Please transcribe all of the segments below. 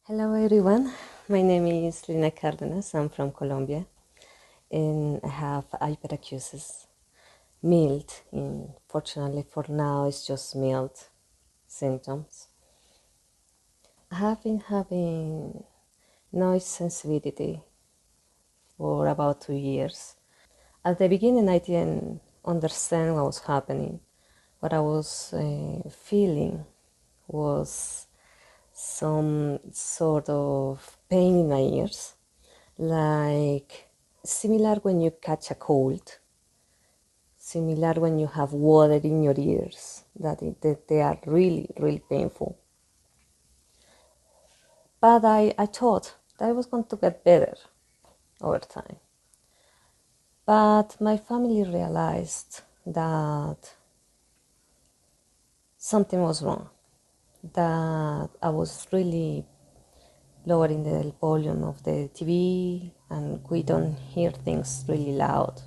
Hello everyone, my name is Lina. I'm from Colombia and I have hyperacusis, mild. Fortunately for now, it's just mild symptoms. I have been having noise sensitivity for about 2 years. At the beginning, I didn't understand what was happening. What I was feeling was some sort of pain in my ears, like similar when you catch a cold, similar when you have water in your ears, that they are really, really painful. But I thought that I was going to get better over time. But my family realized that something was wrong, that I was really lowering the volume of the TV and we don't hear things really loud.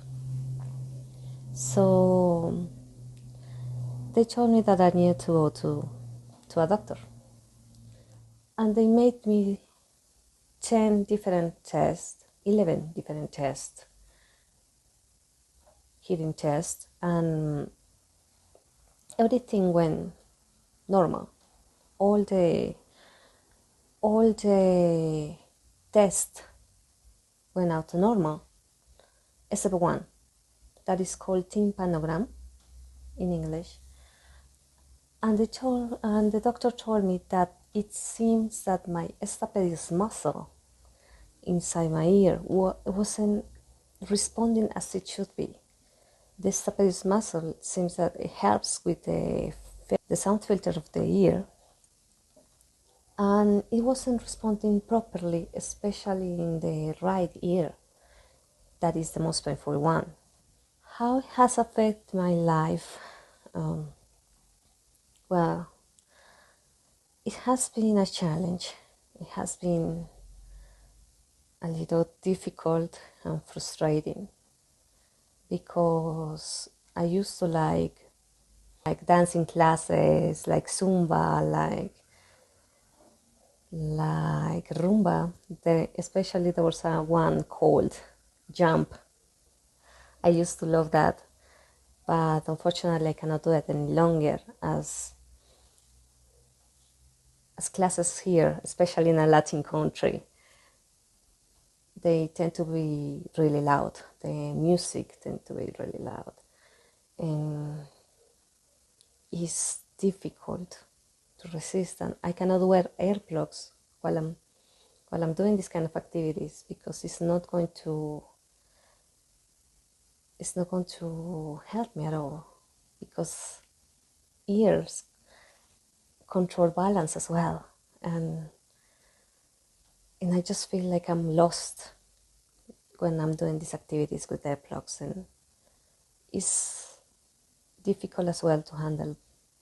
So they told me that I needed to go to a doctor. And they made me 10 different tests, 11 different tests, hearing tests, and everything went normal. All the tests went out to normal, except one that is called tympanogram in English. And the doctor told me that it seems that my stapedius muscle inside my ear wasn't responding as it should be. The stapedius muscle seems that it helps with the sound filter of the ear, and it wasn't responding properly, especially in the right ear. That is the most painful one. How it has affected my life? Well, it has been a challenge. It has been a little difficult and frustrating because I used to like dancing classes, like Zumba, like Rumba. Especially there was one called Jump. I used to love that, but unfortunately I cannot do it any longer as classes here, especially in a Latin country, they tend to be really loud. The music tends to be really loud. And it's difficult to resist. And I cannot wear earplugs while I'm doing this kind of activities because it's not going to help me at all, because ears control balance as well. And I just feel like I'm lost when I'm doing these activities with earplugs, and it's difficult as well to handle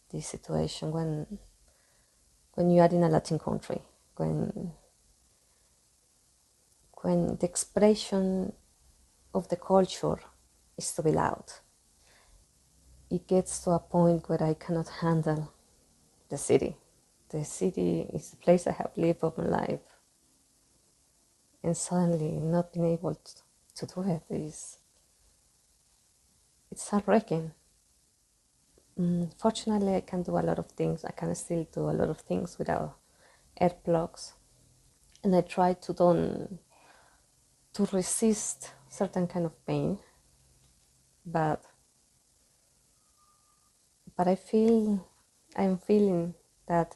this situation when you are in a Latin country, when the expression of the culture is to be loud. It gets to a point where I cannot handle the city. The city is the place I have lived all my life, and suddenly not being able to do it it's heartbreaking. Fortunately, I can do a lot of things. I can still do a lot of things without earplugs, and I try to resist certain kind of pain, but I'm feeling that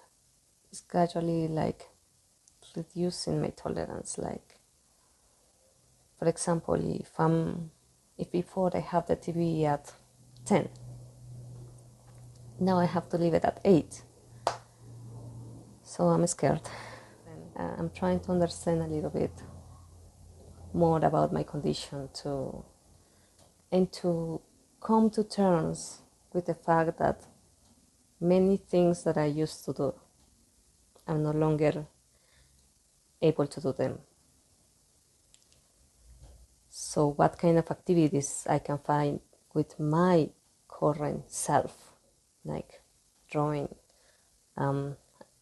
it's gradually like reducing my tolerance. Like, for example, if before I have the TV at 10, now I have to leave it at 8. So I'm scared. I'm trying to understand a little bit more about my condition and to come to terms with the fact that many things that I used to do, I'm no longer able to do them. So what kind of activities I can find with my current self, like drawing,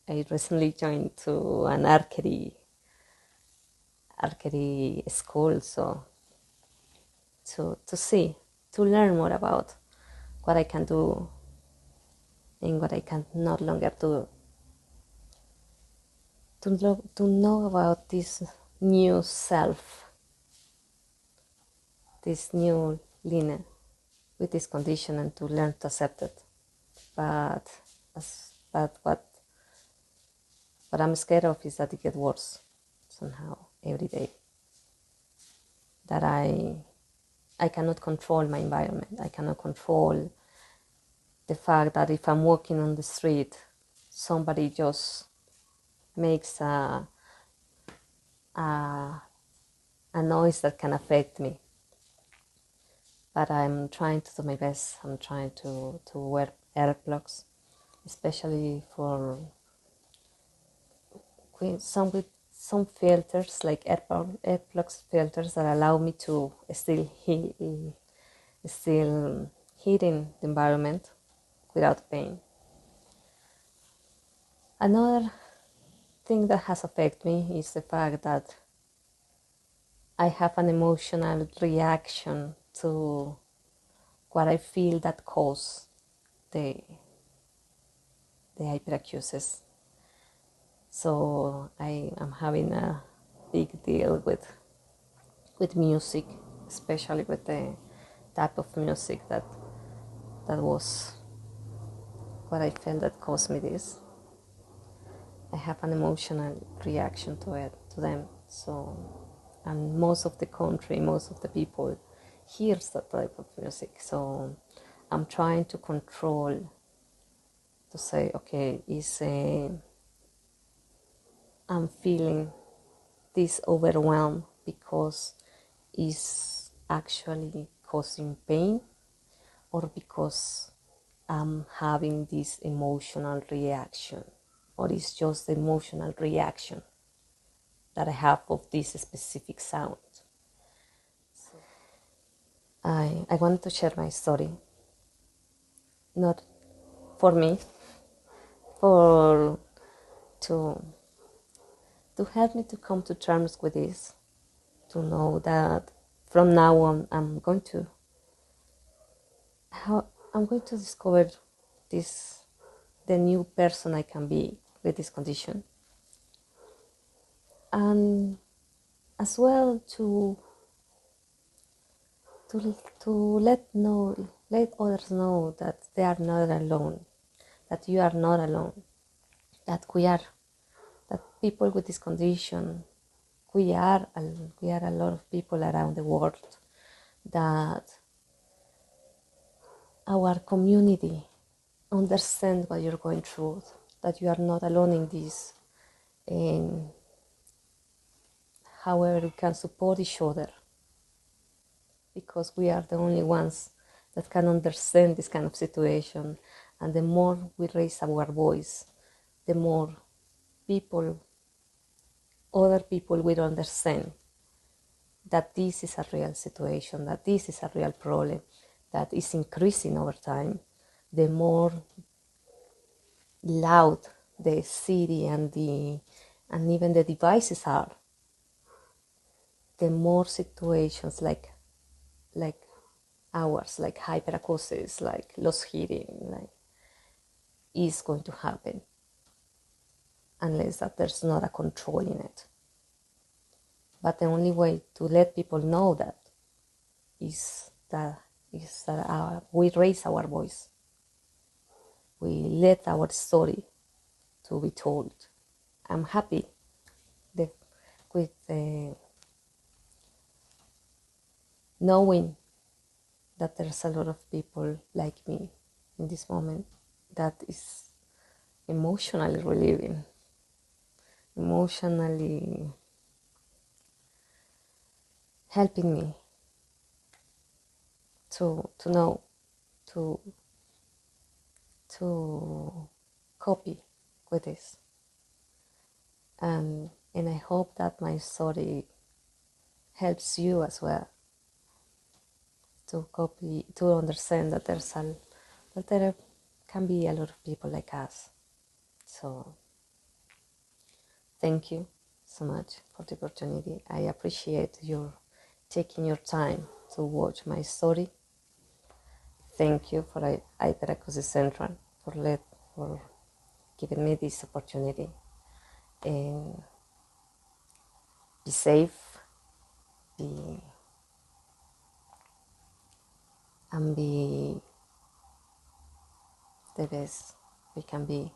I recently joined to an archery school, so to learn more about what I can do and what I can not longer do. To know about this new self, this new Lina with this condition, and to learn to accept it. But what I'm scared of is that it gets worse somehow every day. That I cannot control my environment. I cannot control the fact that if I'm walking on the street, somebody just makes a noise that can affect me. But I'm trying to do my best. I'm trying to wear earplugs, especially for with some filters, like earplugs filters that allow me to still heating the environment without pain. Another thing that has affected me is the fact that I have an emotional reaction to what I feel that caused the hyperacusis. So I am having a big deal with music, especially with the type of music that was what I felt that caused me this. I have an emotional reaction to them. So, and most of the country, most of the people hears that type of music. So I'm trying to control, to say, okay, I'm feeling this overwhelm because it's actually causing pain, or because I'm having this emotional reaction, or it's just the emotional reaction that I have of this specific sound. So I wanted to share my story, not for me, for to help me to come to terms with this, to know that from now on I'm going to discover the new person I can be with this condition, and as well to let others know that they are not alone, that you are not alone, that that people with this condition, we are a lot of people around the world, that our community understand what you're going through, that you are not alone in this, and however we can support each other, because we are the only ones that can understand this kind of situation. And the more we raise our voice, the more other people will understand that this is a real situation, that this is a real problem, that is increasing over time. The more loud the city and even the devices are, the more situations like ours, like hyperacusis, like lost hearing, like is going to happen, unless that there's not a control in it. But the only way to let people know that is that we raise our voice, we let our story to be told. I'm happy with knowing that there's a lot of people like me in this moment that is emotionally relieving, emotionally helping me to know, to copy with this. And I hope that my story helps you as well to understand that there can be a lot of people like us. So Thank you so much for the opportunity. I appreciate your taking your time to watch my story. Thank you for Hyperacusis Central for giving me this opportunity. And be safe, be and be the best we can be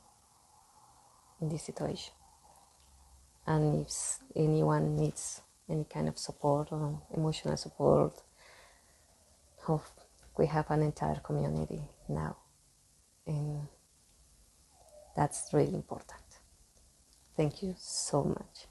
in this situation. And if anyone needs any kind of support or emotional support, we have an entire community now, and that's really important. Thank you so much.